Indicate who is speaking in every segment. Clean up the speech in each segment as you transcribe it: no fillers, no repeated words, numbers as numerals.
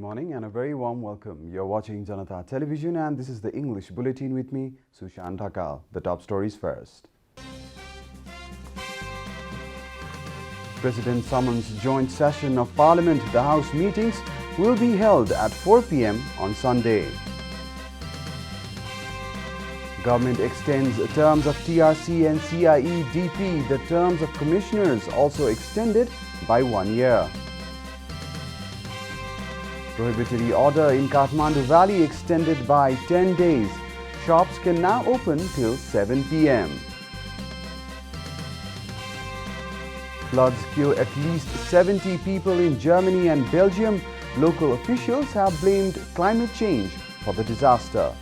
Speaker 1: morning and a very warm welcome. You're watching JanataTelevision and this is the English Bulletin with me, Sushant Thakal. The top stories first. President summons joint session of Parliament. The House meetings will be held at 4 p.m. on Sunday. Government extends terms of TRC and CIEDP. The terms of commissioners also extended by 1 year. Prohibitory order in Kathmandu Valley extended by 10 days. Shops can now open till 7 p.m. Floods kill at least 70 people in Germany and Belgium. Local officials have blamed climate change for the disaster.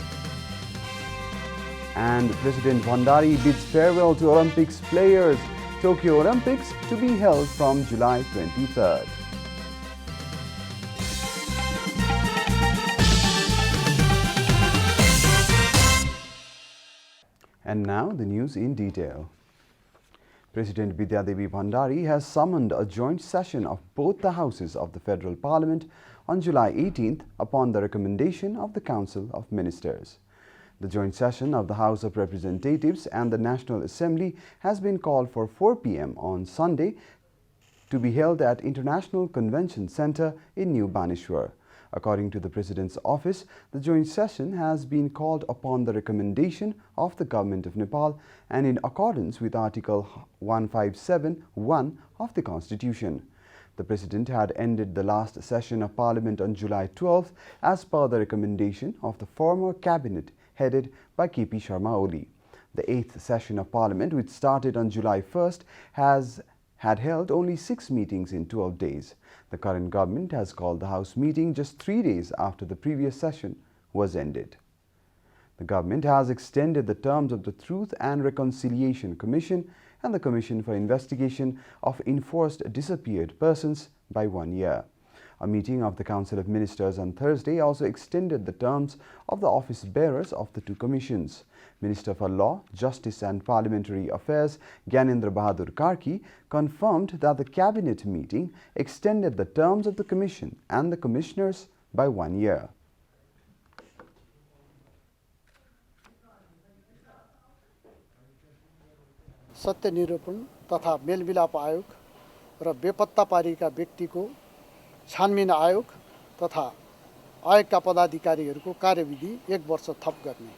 Speaker 1: And President Bhandari bids farewell to Olympics players. Tokyo Olympics to be held from July 23rd. And now the news in detail. President Bidyadevi Bhandari has summoned a joint session of both the houses of the Federal Parliament on July 18th upon the recommendation of the Council of Ministers. The joint session of the House of Representatives and the National Assembly has been called for 4 p.m. on Sunday to be held at International Convention Centre in New Baneshwar. According to the President's office, the joint session has been called upon the recommendation of the Government of Nepal and in accordance with Article 157(1) of the Constitution. The President had ended the last session of Parliament on July 12th as per the recommendation of the former Cabinet headed by K.P. Sharma Oli. The 8th session of Parliament, which started on July 1st, had held only 6 meetings in 12 days. The current government has called the House meeting just 3 days after the previous session was ended. The government has extended the terms of the Truth and Reconciliation Commission and the Commission for Investigation of Enforced Disappeared Persons by 1 year. A meeting of the Council of Ministers on Thursday also extended the terms of the office bearers of the two commissions. Minister for Law, Justice and Parliamentary Affairs Gyanendra Bahadur Karki confirmed that the Cabinet meeting extended the terms of the Commission and the Commissioners by 1 year.
Speaker 2: सत्य निरूपण तथा मेलमिलाप आयोग र बेपत्ता पारिएका व्यक्तिको छानबिन आयोग तथा आयोगका पदाधिकारीहरूको कार्यविधि 1 वर्ष थप गर्ने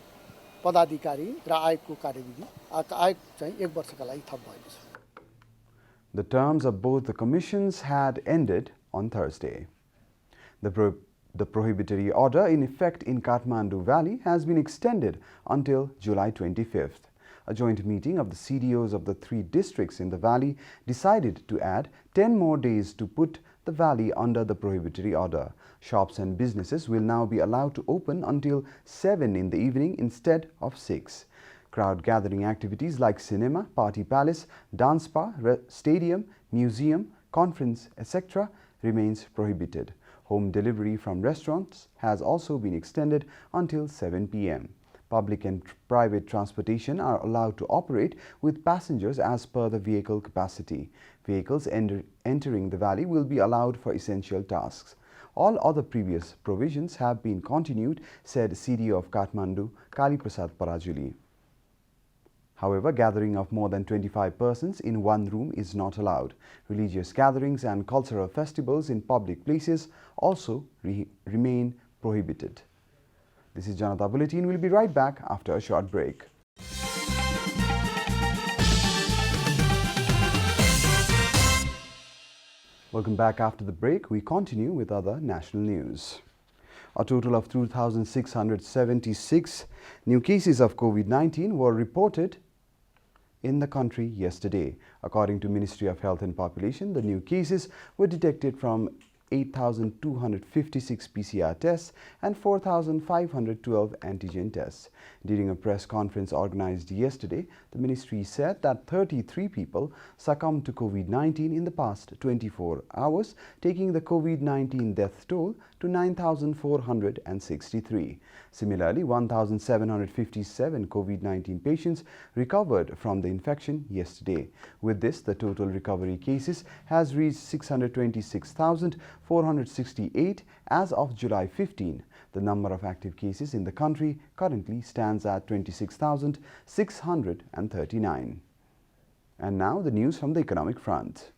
Speaker 2: पदाधिकारी र आयोगको कार्यविधि आयोग चाहिँ 1 वर्षका लागि थप भएको छ.
Speaker 1: The terms of both the commissions had ended on Thursday. The prohibitory order in effect in Kathmandu Valley has been extended until July 25th. A joint meeting of the CDOs of the 3 districts in the valley decided to add 10 more days to put the valley under the prohibitory order. Shops and businesses will now be allowed to open until 7 in the evening instead of 6. Crowd gathering activities like cinema, party palace, dance bar, stadium, museum, conference, etc. remains prohibited. Home delivery from restaurants has also been extended until 7 p.m. Public and private transportation are allowed to operate with passengers as per the vehicle capacity. Vehicles entering the valley will be allowed for essential tasks. All other previous provisions have been continued, said CDO of Kathmandu, Kali Prasad Parajuli. However, gathering of more than 25 persons in one room is not allowed. Religious gatherings and cultural festivals in public places also remain prohibited. This is Janata Bulletin. We'll be right back after a short break. Welcome back after the break. We continue with other national news. A total of 2,676 new cases of COVID-19 were reported in the country yesterday. According to Ministry of Health and Population, the new cases were detected from 8,256 PCR tests and 4,512 antigen tests. During a press conference organized yesterday, the ministry said that 33 people succumbed to COVID-19 in the past 24 hours, taking the COVID-19 death toll to 9,463. Similarly, 1,757 COVID-19 patients recovered from the infection yesterday. With this, the total recovery cases has reached 626,400 468 as of July 15. The number of active cases in the country currently stands at 26,639. And now the news from the economic front.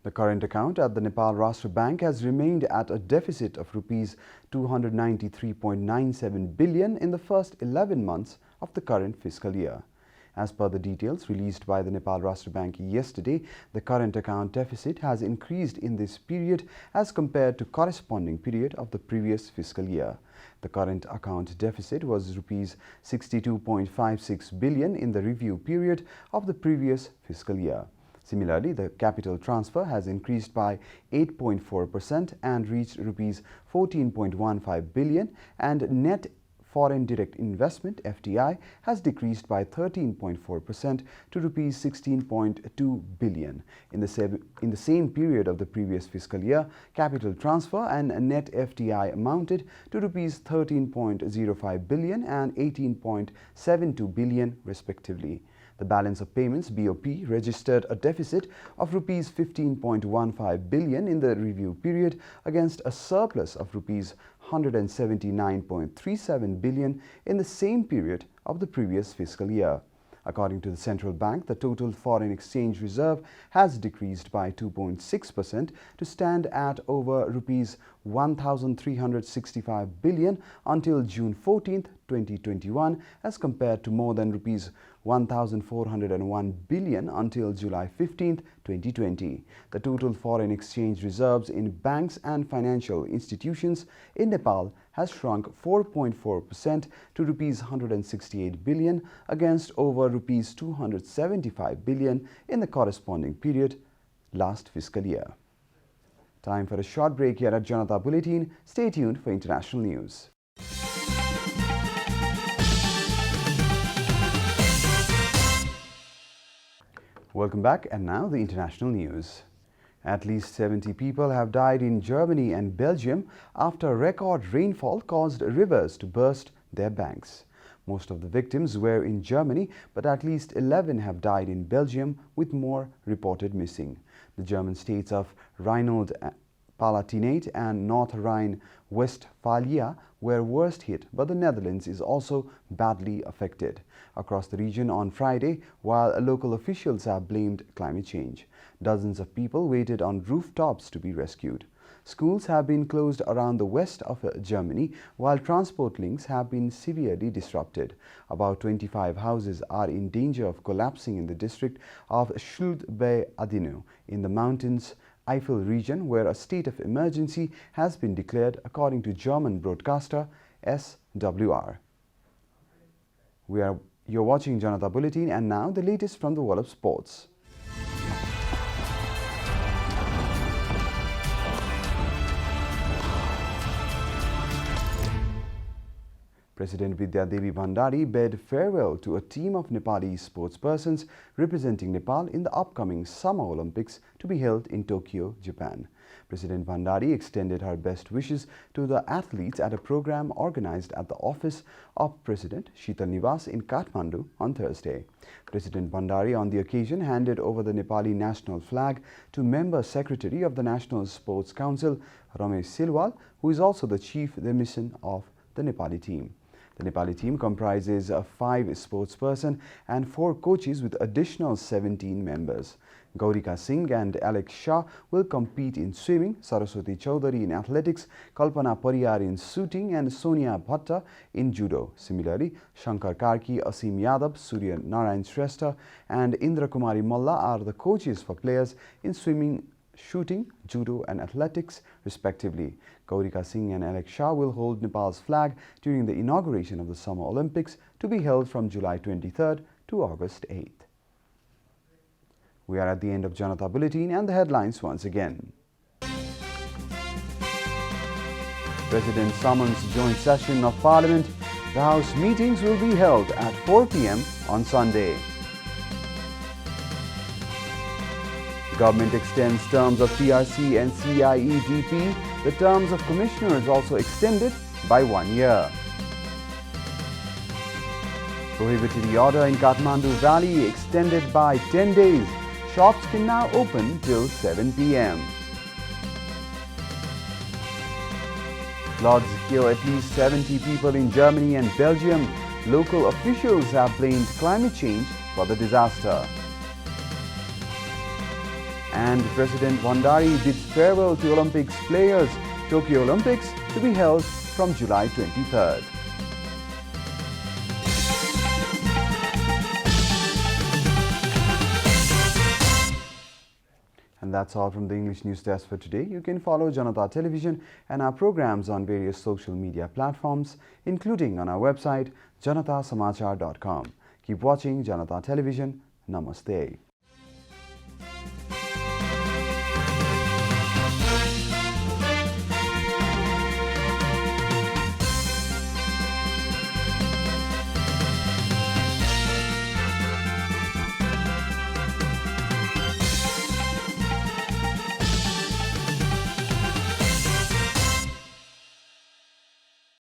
Speaker 1: The current account at the Nepal Rashtra Bank has remained at a deficit of rupees 293.97 billion in the first 11 months of the current fiscal year. As per the details released by the Nepal Rashtra Bank yesterday, the current account deficit has increased in this period as compared to corresponding period of the previous fiscal year. The current account deficit was rupees 62.56 billion in the review period of the previous fiscal year. Similarly, the capital transfer has increased by 8.4% and reached rupees 14.15 billion, and net foreign direct investment (FDI) has decreased by 13.4% to rupees 16.2 billion. In the same period of the previous fiscal year, capital transfer and net FDI amounted to rupees 13.05 billion and 18.72 billion respectively. The balance of payments (BOP) registered a deficit of rupees 15.15 billion in the review period against a surplus of rupees 179.37 billion in the same period of the previous fiscal year. According to the central bank, the total foreign exchange reserve has decreased by 2.6% to stand at over rupees 1,365 billion until June 14, 2021, as compared to more than rupees 1,401 billion until July 15, 2020. The total foreign exchange reserves in banks and financial institutions in Nepal has shrunk 4.4% to rupees 168 billion against over rupees 275 billion in the corresponding period last fiscal year. Time for a short break here at Janata Bulletin. Stay tuned for international news. Welcome back, and now the international news. At least 70 people have died in Germany and Belgium after record rainfall caused rivers to burst their banks. Most of the victims were in Germany, but at least 11 have died in Belgium, with more reported missing. The German states of Rhineland-Palatinate and North Rhine-Westphalia were worst hit, but the Netherlands is also badly affected across the region on Friday, while local officials have blamed climate change. Dozens of people waited on rooftops to be rescued. Schools have been closed around the west of Germany, while transport links have been severely disrupted. About 25 houses are in danger of collapsing in the district of Schuld-bei-Adino in the mountains Eifel region, where a state of emergency has been declared, according to German broadcaster SWR. You're watching Janata Bulletin, and now the latest from the world of sports. President Vidyadevi Bhandari bade farewell to a team of Nepali sportspersons representing Nepal in the upcoming Summer Olympics to be held in Tokyo, Japan. President Bhandari extended her best wishes to the athletes at a program organized at the office of President Sheetal Niwas in Kathmandu on Thursday. President Bhandari on the occasion handed over the Nepali national flag to Member Secretary of the National Sports Council, Ramesh Silwal, who is also the chief de mission of the Nepali team. The Nepali team comprises 5 sportspersons and 4 coaches with additional 17 members. Gaurika Singh and Alex Shah will compete in swimming, Saraswati Chaudhary in athletics, Kalpana Pariyar in shooting, and Sonia Bhatta in judo. Similarly, Shankar Karki, Asim Yadav, Surya Narayan Shrestha, and Indra Kumari Malla are the coaches for players in swimming, shooting, judo, and athletics, respectively. Gaurika Singh and Alex Shah will hold Nepal's flag during the inauguration of the Summer Olympics to be held from July 23rd to August 8th. We are at the end of Janata Bulletin, and the headlines once again. President summons joint session of Parliament. The House meetings will be held at 4 p.m. on Sunday. Government extends terms of TRC and CIEDP. The terms of commissioners also extended by 1 year. Prohibitory order in Kathmandu Valley extended by 10 days. Shops can now open till 7 p.m. Floods kill at least 70 people in Germany and Belgium. Local officials have blamed climate change for the disaster. And President Bhandari bids farewell to Olympics players. Tokyo Olympics to be held from July 23rd. And that's all from the English News Desk for today. You can follow Janata Television and our programs on various social media platforms, including on our website, janatasamachar.com. Keep watching Janata Television. Namaste.